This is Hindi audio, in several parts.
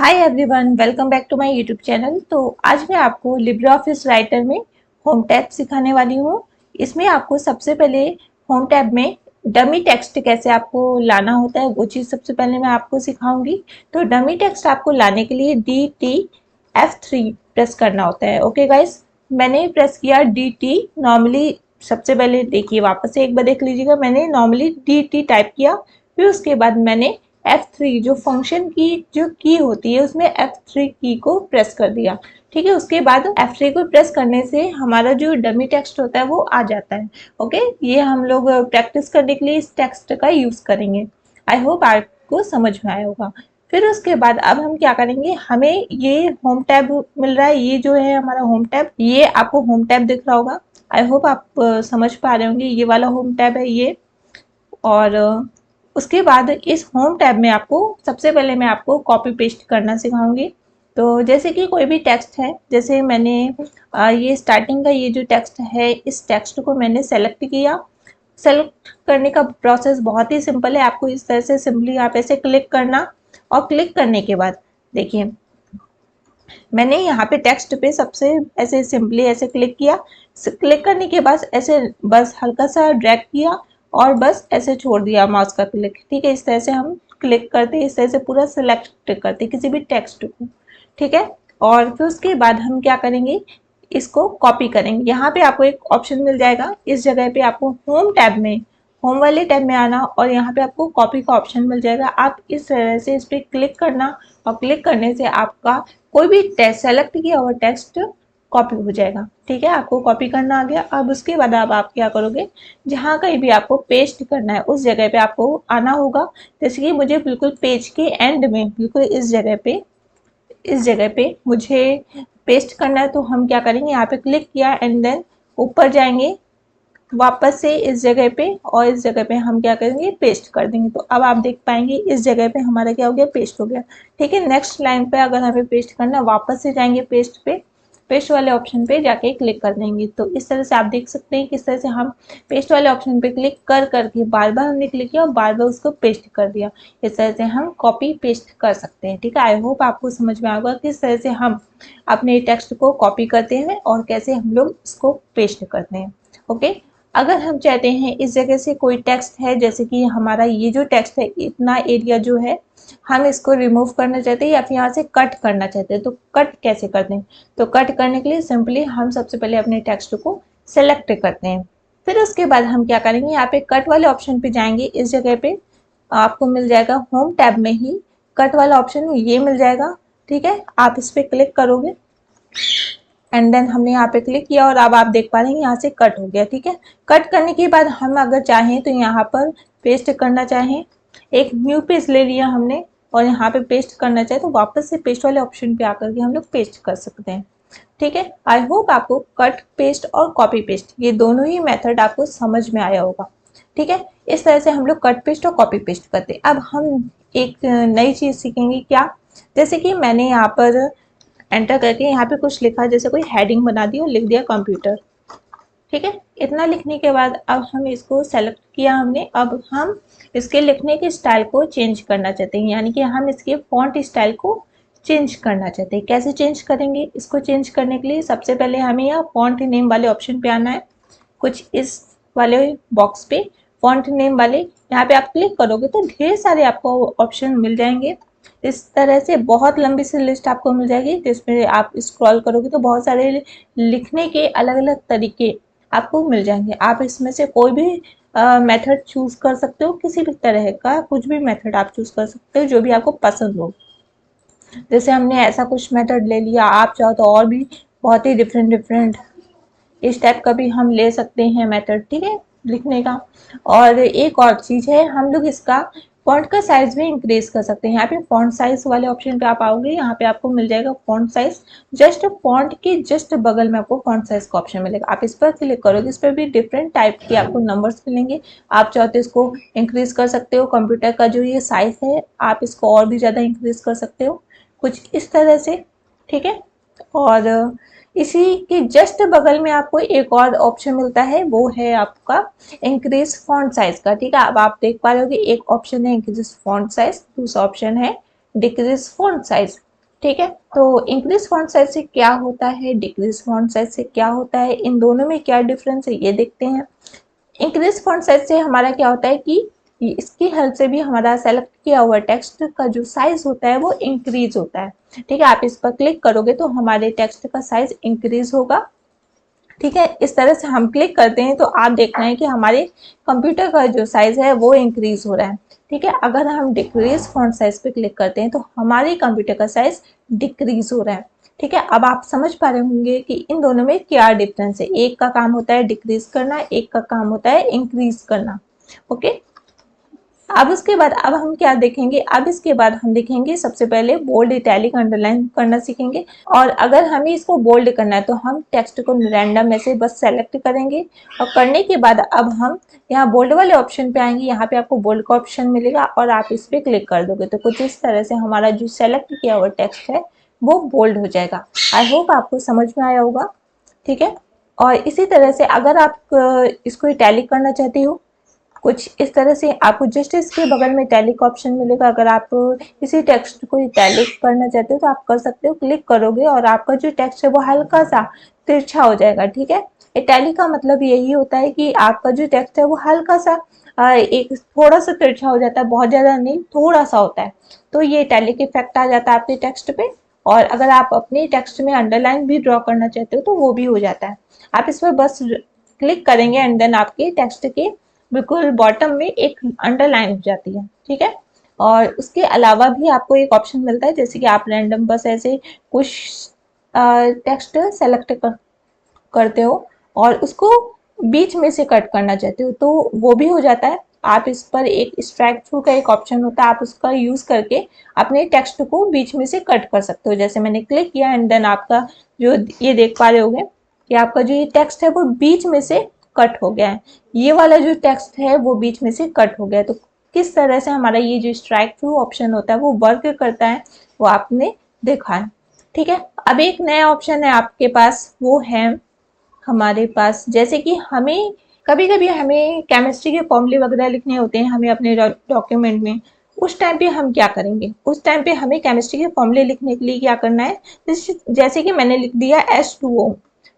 Hi everyone, welcome back to my YouTube channel. तो आज मैं आपको लिब्रे ऑफिस राइटर में होम टैब सिखाने वाली हूँ। इसमें आपको सबसे पहले होम टैब में डमी टेक्स्ट कैसे आपको लाना होता है वो चीज़ सबसे पहले मैं आपको सिखाऊंगी। तो डमी टेक्स्ट आपको लाने के लिए DT F3 प्रेस करना होता है। ओके गाइस, मैंने प्रेस किया DT। नॉर्मली सबसे पहले देखिए, वापस से एक बार देख लीजिएगा, मैंने नॉर्मली DT टाइप किया, फिर उसके बाद मैंने F3 जो फंक्शन की जो की होती है उसमें F3 की को प्रेस कर दिया। ठीक है, उसके बाद F3 को प्रेस करने से हमारा जो डमी टेक्स्ट होता है वो आ जाता है। ओके, ये हम लोग प्रैक्टिस करने के लिए इस टेक्स्ट का यूज करेंगे। आई होप आपको समझ में आया होगा। फिर उसके बाद अब हम क्या करेंगे, हमें ये होम टैब मिल रहा है, ये जो है हमारा होम टैब, ये आपको होम टैब दिख रहा होगा। आई होप आप समझ पा रहे होंगे, ये वाला होम टैब है ये। और उसके बाद इस होम टैब में आपको सबसे पहले मैं आपको कॉपी पेस्ट करना सिखाऊंगी। तो जैसे कि कोई भी टेक्स्ट है, जैसे मैंने ये स्टार्टिंग का ये जो टेक्स्ट है, इस टेक्स्ट को मैंने सेलेक्ट किया। सेलेक्ट करने का प्रोसेस बहुत ही सिंपल है। आपको इस तरह से सिंपली आप ऐसे क्लिक करना, और क्लिक करने के बाद देखिए मैंने यहाँ पे टेक्स्ट पे सबसे ऐसे सिंपली ऐसे क्लिक किया। क्लिक करने के बाद ऐसे बस हल्का सा ड्रैग किया और बस ऐसे छोड़ दिया माउस का क्लिक। ठीक है, इस तरह से हम क्लिक करते, इस तरह से पूरा सिलेक्ट करते किसी भी टेक्स्ट को। ठीक है, और फिर उसके बाद हम क्या करेंगे, इसको कॉपी करेंगे। यहाँ पे आपको एक ऑप्शन मिल जाएगा, इस जगह पे आपको होम टैब में, होम वाले टैब में आना, और यहाँ पे आपको कॉपी का ऑप्शन मिल जाएगा। आप इस तरह से इस पर क्लिक करना, और क्लिक करने से आपका कोई भी टेक्स्ट सेलेक्ट किया हुआ टेक्स्ट कॉपी हो जाएगा। ठीक है, आपको कॉपी करना आ गया। अब उसके बाद अब आप क्या करोगे, जहाँ कहीं भी आपको पेस्ट करना है उस जगह पे आपको आना होगा। जैसे कि मुझे बिल्कुल पेज के एंड में, बिल्कुल इस जगह पे मुझे पेस्ट करना है। तो हम क्या करेंगे, यहाँ पे क्लिक किया एंड देन ऊपर जाएंगे वापस से इस जगह पे, और इस जगह पे हम क्या करेंगे, पेस्ट कर देंगे। तो अब आप देख पाएंगे इस जगह पे हमारा क्या हो गया, पेस्ट हो गया। ठीक है, नेक्स्ट लाइन पे अगर हमें पेस्ट करना है, वापस से जाएंगे पेस्ट पे, पेस्ट वाले ऑप्शन पे जाके क्लिक कर देंगे। तो इस तरह से आप देख सकते हैं किस तरह से हम पेस्ट वाले ऑप्शन पे क्लिक कर करके बार बार हमने क्लिक किया और बार बार उसको पेस्ट कर दिया। इस तरह से हम कॉपी पेस्ट कर सकते हैं। ठीक है, आई होप आपको समझ में आएगा किस तरह से हम अपने टेक्स्ट को कॉपी करते हैं और कैसे हम लोग इसको पेस्ट करते हैं। ओके, अगर हम चाहते हैं इस जगह से कोई टेक्स्ट है, जैसे कि हमारा ये जो टेक्स्ट है, इतना एरिया जो है हम इसको रिमूव करना चाहते हैं या फिर यहाँ से कट करना चाहते हैं, तो कट कैसे करते हैं। तो कट करने के लिए सिंपली हम सबसे पहले अपने टेक्स्ट को सेलेक्ट करते हैं। फिर उसके बाद हम क्या करेंगे, यहाँ पे कट वाले ऑप्शन पे जाएंगे। इस जगह पे आपको मिल जाएगा होम टैब में ही कट वाला ऑप्शन, ये मिल जाएगा। ठीक है, आप इस पर क्लिक करोगे एंड देन हमने यहाँ पे क्लिक किया और अब आप देख पा रहे हैं यहाँ से कट हो गया। ठीक है, कट करने के बाद हम अगर चाहें तो यहाँ पर पेस्ट करना चाहें, एक न्यू पेज ले लिया हमने और यहाँ पे पेस्ट करना चाहे तो वापस से पेस्ट वाले ऑप्शन पे आकर के हम लोग पेस्ट कर सकते हैं। ठीक है, आई होप आपको कट पेस्ट और कॉपी पेस्ट ये दोनों ही मेथड आपको समझ में आया होगा। ठीक है, इस तरह से हम लोग कट पेस्ट और कॉपी पेस्ट करते हैं। अब हम एक नई चीज सीखेंगे, क्या, जैसे कि मैंने यहाँ पर एंटर करके यहाँ पे कुछ लिखा, जैसे कोई हेडिंग बना दी और लिख दिया कंप्यूटर। ठीक है, इतना लिखने के बाद अब हम इसको सेलेक्ट किया हमने। अब हम इसके लिखने के स्टाइल को चेंज करना चाहते हैं, यानी कि हम इसके फॉन्ट स्टाइल को चेंज करना चाहते हैं। कैसे चेंज करेंगे, इसको चेंज करने के लिए सबसे पहले हमें यहाँ फॉन्ट नेम वाले ऑप्शन पे आना है। कुछ इस वाले बॉक्स पे फॉन्ट नेम वाले, यहाँ पे आप क्लिक करोगे तो ढेर सारे आपको ऑप्शन मिल जाएंगे। इस तरह से बहुत लंबी सी लिस्ट आपको मिल जाएगी, जिसमें आप स्क्रॉल करोगे तो बहुत सारे लिखने के अलग अलग तरीके आपको मिल जाएंगे। आप इसमें से कोई भी मेथड चूज कर सकते हो, किसी भी तरह का कुछ भी मेथड आप चूज कर सकते हो जो भी आपको पसंद हो। जैसे हमने ऐसा कुछ मेथड ले लिया, आप चाहो तो और भी बहुत ही डिफरेंट डिफरेंट इस टाइप का भी हम ले सकते हैं मेथड। ठीक है, लिखने का। और एक और चीज है, हम लोग इसका फॉन्ट का साइज भी इंक्रीज कर सकते हैं। यहाँ पे फॉन्ट साइज वाले ऑप्शन पे आप आओगे, यहाँ पे आपको मिल जाएगा फॉन्ट साइज। जस्ट फॉन्ट के जस्ट बगल में आपको फॉन्ट साइज का ऑप्शन मिलेगा, आप इस पर क्लिक करोगे, इस पर भी डिफरेंट टाइप के आपको नंबर्स मिलेंगे। आप चाहो तो इसको इंक्रीज कर सकते हो, कंप्यूटर का जो ये साइज है आप इसको और भी ज्यादा इंक्रीज कर सकते हो, कुछ इस तरह से। ठीक है, और इसी के जस्ट बगल में आपको एक और ऑप्शन मिलता है, वो है आपका इंक्रीज फॉन्ट साइज का। ठीक है, अब आप देख पा रहे हो कि एक ऑप्शन है इंक्रीज फॉन्ट साइज, दूसरा ऑप्शन है डिक्रीज फॉन्ट साइज। ठीक है। तो इंक्रीज फॉन्ट साइज से क्या होता है, डिक्रीज फॉन्ट साइज से क्या होता है, इन दोनों में क्या डिफरेंस है ये देखते हैं। इंक्रीज फॉन्ट साइज से हमारा क्या होता है कि इसकी हेल्प से भी हमारा सेलेक्ट किया हुआ टेक्स्ट का जो साइज होता है वो इंक्रीज होता है। ठीक है, आप इस पर क्लिक करोगे तो हमारे टेक्स्ट का साइज इंक्रीज होगा। ठीक है, इस तरह से हम क्लिक करते हैं तो आप देख रहे हैं कि हमारे कंप्यूटर का जो साइज है वो इंक्रीज हो रहा है। ठीक है, अगर हम डिक्रीज फॉन्ट साइज पे क्लिक करते हैं तो हमारे कंप्यूटर का साइज डिक्रीज हो रहा है। ठीक है, अब आप समझ पा रहे होंगे कि इन दोनों में क्या डिफरेंस है। एक का काम होता है डिक्रीज करना, एक का काम होता है इंक्रीज करना। ओके, अब उसके बाद अब हम क्या देखेंगे, अब इसके बाद हम देखेंगे सबसे पहले बोल्ड, इटैलिक, अंडरलाइन करना सीखेंगे। और अगर हमें इसको बोल्ड करना है तो हम टेक्स्ट को रैंडम में से बस सेलेक्ट करेंगे और करने के बाद अब हम यहाँ बोल्ड वाले ऑप्शन पे आएंगे। यहाँ पे आपको बोल्ड का ऑप्शन मिलेगा और आप इस पर क्लिक कर दोगे तो कुछ इस तरह से हमारा जो सेलेक्ट किया हुआ टेक्स्ट है वो बोल्ड हो जाएगा। आई होप आपको समझ में आया होगा। ठीक है, और इसी तरह से अगर आप इसको इटैलिक करना चाहते हो कुछ इस तरह से आपको जस्ट इसके बगल में इटैलिक का ऑप्शन मिलेगा। अगर आप इसी टेक्स्ट को इटैलिक करना चाहते हो तो आप कर सकते हो, क्लिक करोगे और आपका जो टेक्स्ट है वो हल्का सा तिरछा हो जाएगा। ठीक है, इटैलिक का मतलब यही होता है कि आपका जो टेक्स्ट है वो हल्का सा एक थोड़ा सा तिरछा हो जाता है, बहुत ज्यादा नहीं, थोड़ा सा होता है। तो ये इटैलिक इफेक्ट आ जाता है आपके टेक्स्ट पे। और अगर आप अपने टेक्स्ट में अंडरलाइन भी ड्रॉ करना चाहते हो तो वो भी हो जाता है। आप इस पर बस क्लिक करेंगे एंड देन आपके टेक्स्ट के बिल्कुल बॉटम में एक अंडरलाइन हो जाती है। ठीक है, और उसके अलावा भी आपको एक ऑप्शन मिलता है जैसे कि आप रैंडम बस ऐसे कुछ टेक्स्ट सेलेक्ट करते हो और उसको बीच में से कट करना चाहते हो तो वो भी हो जाता है। आप इस पर एक स्ट्राइक थ्रू का एक ऑप्शन होता है, आप उसका यूज करके अपने टेक्स्ट को बीच में से कट कर सकते हो। जैसे मैंने क्लिक किया एंड देन आपका जो ये देख पा रहे होगे कि आपका जो ये टेक्स्ट है वो बीच में से कट हो गया है। ये वाला जो टेक्स्ट है वो बीच में से कट हो गया है। तो किस तरह से हमारा ये जो स्ट्राइक थ्रू ऑप्शन होता है वो वर्क करता है वो आपने देखा है। ठीक है, अब एक नया ऑप्शन है आपके पास, वो है हमारे पास जैसे कि हमें कभी कभी हमें केमिस्ट्री के फॉर्मूले वगैरह लिखने होते हैं हमें अपने डॉक्यूमेंट में। उस टाइम पे हम क्या करेंगे, उस टाइम पे हमें केमिस्ट्री के फॉर्मूले लिखने के लिए क्या करना है, जैसे कि मैंने लिख दिया H2O।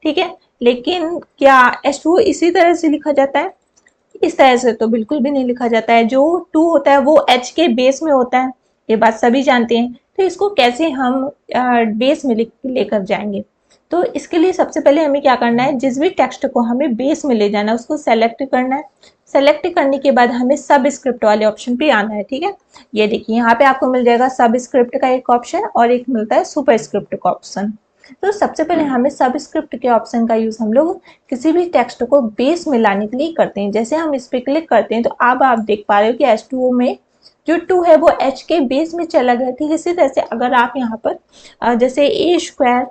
ठीक है, लेकिन क्या H2O इसी तरह से लिखा जाता है? इस तरह से तो बिल्कुल भी नहीं लिखा जाता है। जो 2 होता है वो H के बेस में होता है, ये बात सभी जानते हैं। तो इसको कैसे हम बेस में लेकर जाएंगे, तो इसके लिए सबसे पहले हमें क्या करना है, जिस भी टेक्स्ट को हमें बेस में ले जाना है उसको सेलेक्ट करना है। सेलेक्ट करने के बाद हमें सब स्क्रिप्ट वाले ऑप्शन पे आना है। ठीक है, ये देखिए यहाँ पे आपको मिल जाएगा सब स्क्रिप्ट का एक ऑप्शन और एक मिलता है सुपर स्क्रिप्ट का ऑप्शन। तो सबसे पहले हमें सब स्क्रिप्ट के ऑप्शन का यूज हम लोग किसी भी टेक्स्ट को बेस में लाने के लिए करते हैं। जैसे हम इस पे क्लिक करते हैं तो अब आप देख पा रहे हो कि H2O में जो 2 है वो H के बेस में चला गया। ठीक, इसी तरह से अगर आप यहाँ पर जैसे A²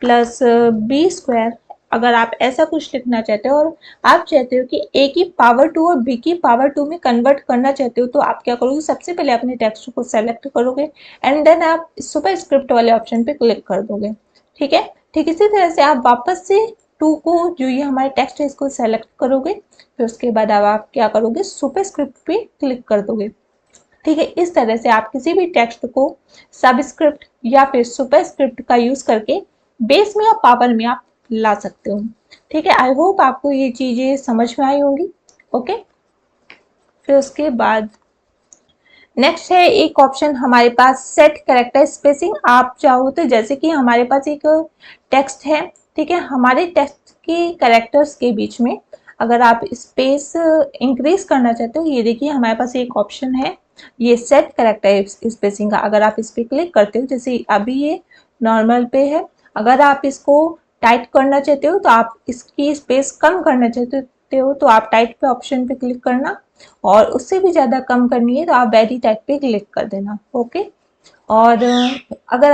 प्लस B², अगर आप ऐसा कुछ लिखना चाहते हो और आप चाहते हो कि A की पावर 2 और B की पावर 2 में कन्वर्ट करना चाहते हो तो आप क्या करोगे, सबसे पहले अपने टेक्स्ट को सेलेक्ट करोगे एंड देन आप सुपर स्क्रिप्ट वाले ऑप्शन पे क्लिक कर दोगे। ठीक है, ठीक इसी तरह से आप वापस से 2 को जो ये हमारे टेक्स्ट है इसको सेलेक्ट करोगे, फिर उसके बाद अब आप क्या करोगे, सुपर स्क्रिप्ट पे क्लिक कर दोगे। ठीक है, इस तरह से आप किसी भी टेक्स्ट को सबस्क्रिप्ट या फिर सुपर स्क्रिप्ट का यूज करके बेस में या पावर में आप ला सकते हो। ठीक है, आई होप आपको ये चीजें समझ में आई होंगी। ओके, फिर उसके बाद नेक्स्ट है एक ऑप्शन हमारे पास सेट कैरेक्टर स्पेसिंग। आप चाहो तो जैसे कि हमारे पास एक टेक्स्ट है, ठीक है, हमारे टेक्स्ट के कैरेक्टर्स के बीच में अगर आप स्पेस इंक्रीज करना चाहते हो, ये देखिए हमारे पास एक ऑप्शन है ये सेट कैरेक्टर स्पेसिंग का। अगर आप इस पर क्लिक करते हो, जैसे अभी ये नॉर्मल पे है, अगर आप इसको टाइट करना चाहते हो तो आप इसकी स्पेस कम करना चाहते हो तो आप टाइट पे ऑप्शन पे क्लिक करना, और उससे भी ज़्यादा कम करनी है तो आप वेरी टाइप पे क्लिक कर देना। ओके, और अगर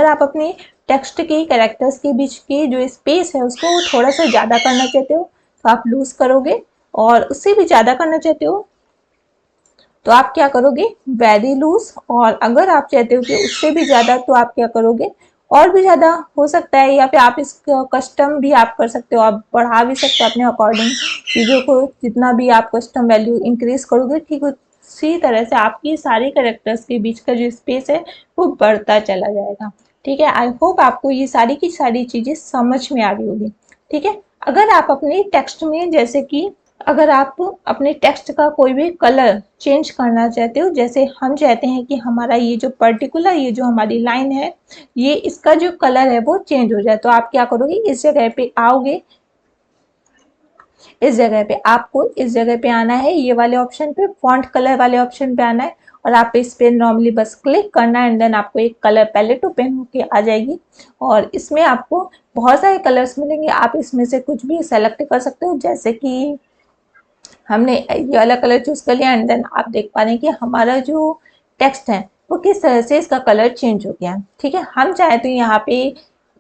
आप अपने टेक्स्ट के कैरेक्टर्स के बीच के जो स्पेस है उसको थोड़ा सा ज़्यादा करना चाहते हो तो आप लूज करोगे, और उससे भी ज़्यादा करना चाहते हो तो आप क्या करोगे, वेरी लूज। और अगर आप चाहते हो कि उससे भी ज़्यादा तो आप क्या करोगे, और भी ज़्यादा हो सकता है, या फिर आप इसका कस्टम भी आप कर सकते हो, आप बढ़ा भी सकते हो अपने अकॉर्डिंग चीज़ों को, जितना भी आप कस्टम वैल्यू इंक्रीज करोगे ठीक उसी तरह से आपकी सारे कैरेक्टर्स के बीच का जो स्पेस है वो बढ़ता चला जाएगा। ठीक है, आई होप आपको ये सारी की सारी चीजें समझ में आ रही होगी। ठीक है, अगर आप अपने टेक्स्ट में, जैसे कि अगर आप अपने टेक्स्ट का कोई भी कलर चेंज करना चाहते हो, जैसे हम चाहते हैं कि हमारा ये जो पर्टिकुलर ये जो हमारी लाइन है ये इसका जो कलर है वो चेंज हो जाए, तो आप क्या करोगे, इस जगह पे आओगे, इस जगह पे आपको इस जगह पे आना है, ये वाले ऑप्शन पे, फॉन्ट कलर वाले ऑप्शन पे आना है, और आप इस पे नॉर्मली बस क्लिक करना है एंड देन आपको एक कलर पैलेट ओपन होके आ जाएगी और इसमें आपको बहुत सारे कलर्स मिलेंगे। आप इसमें से कुछ भी सेलेक्ट कर सकते हो, जैसे कि हमने ये वाला कलर चूज कर लिया एंड देन आप देख पा रहे हैं कि हमारा जो टेक्स्ट है वो किस तरह से इसका कलर चेंज हो गया है। ठीक है, हम चाहे तो यहाँ पे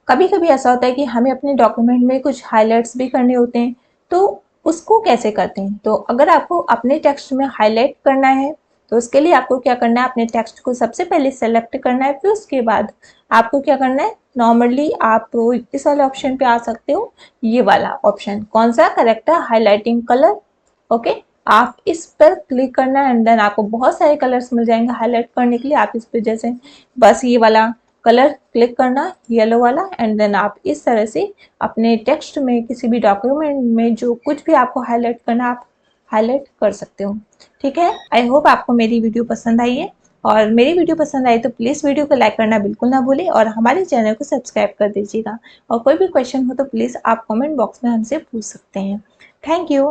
कभी कभी ऐसा होता है कि हमें अपने डॉक्यूमेंट में कुछ हाईलाइट्स भी करने होते हैं, तो उसको कैसे करते हैं, तो अगर आपको अपने टेक्स्ट में हाईलाइट करना है तो उसके लिए आपको क्या करना है, अपने टेक्स्ट को सबसे पहले सेलेक्ट करना है, फिर उसके बाद आपको क्या करना है, नॉर्मली आप इस वाले ऑप्शन पे आ सकते हो, ये वाला ऑप्शन कौन सा, करेक्टर हाईलाइटिंग कलर। ओके, आप इस पर क्लिक करना है एंड देन आपको बहुत सारे कलर्स मिल जाएंगे हाईलाइट करने के लिए। आप इस पे जैसे बस ये वाला कलर क्लिक करना, येलो वाला, एंड देन आप इस तरह से अपने टेक्स्ट में किसी भी डॉक्यूमेंट में जो कुछ भी आपको हाईलाइट करना आप हाईलाइट कर सकते हो। ठीक है, आई होप आपको मेरी वीडियो पसंद आई है, और मेरी वीडियो पसंद आई तो प्लीज़ वीडियो को लाइक करना बिल्कुल ना भूलें और हमारे चैनल को सब्सक्राइब कर दीजिएगा। और कोई भी क्वेश्चन हो तो प्लीज़ आप कमेंट बॉक्स में हमसे पूछ सकते हैं। Thank you.